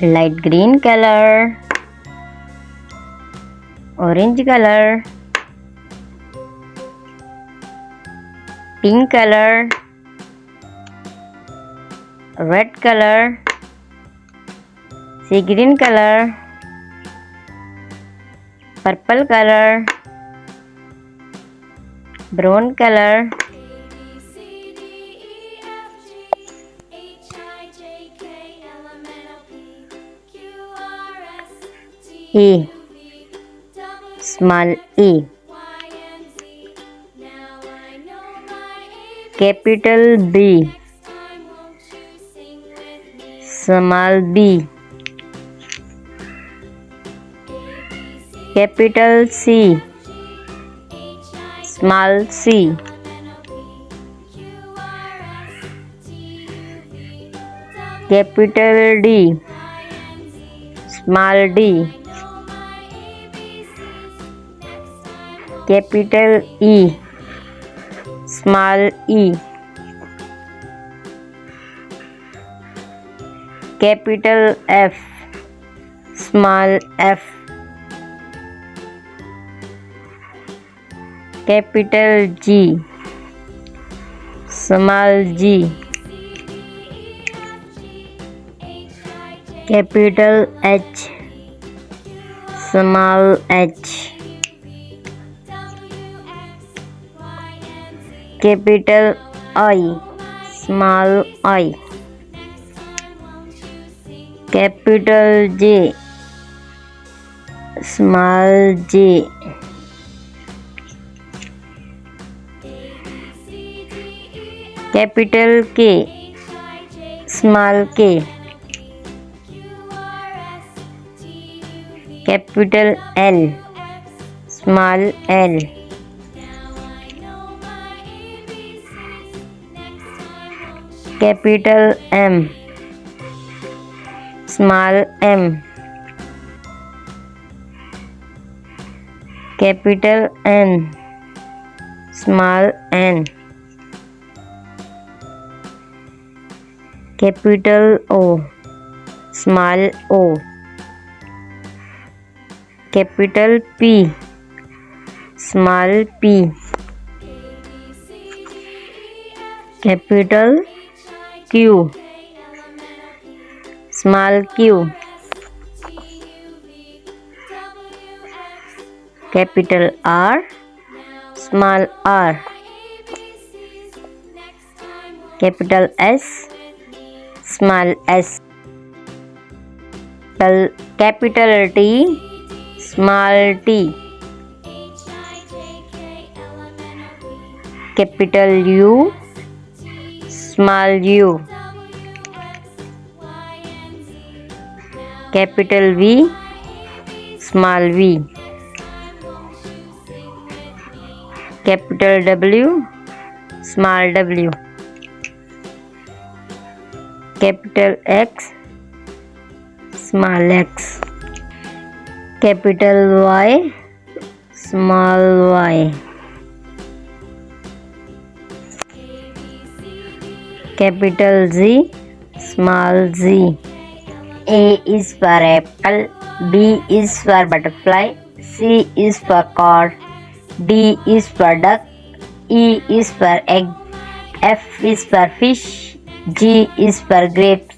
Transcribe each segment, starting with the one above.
light green color, orange color, pink color, red color, sea green color, purple color, brown color, E, small e, capital B, small b, capital C, small c, capital D, small d, capital E, small e, capital F, small f, capital G, small g, capital H, small h, capital I, small I, capital J, small j, capital K, small k, capital L, small l, capital M, small m, capital N, small n, capital O, small o, capital P, small p, capital Q, small q, capital R, small r, capital S, small s, capital T, small t, capital U, small u, capital V, small v, capital W, small w, capital X, small x, capital Y, small y, capital Z, small z. A is for apple, B is for butterfly, C is for car, D is for duck, E is for egg, F is for fish, G is for grapes,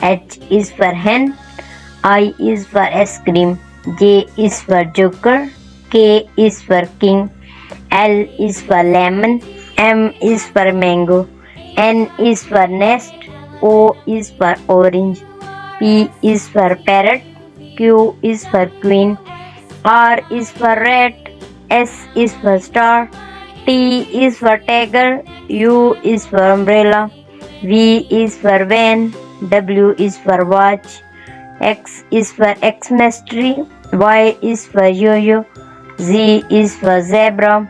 H is for hen, I is for ice cream, J is for joker, K is for king, L is for lemon, M is for mango, N is for nest, O is for orange, P is for parrot, Q is for queen, R is for rat, S is for star, T is for tiger, U is for umbrella, V is for van, W is for watch, X is for Xmas tree, Y is for yo-yo, Z is for zebra,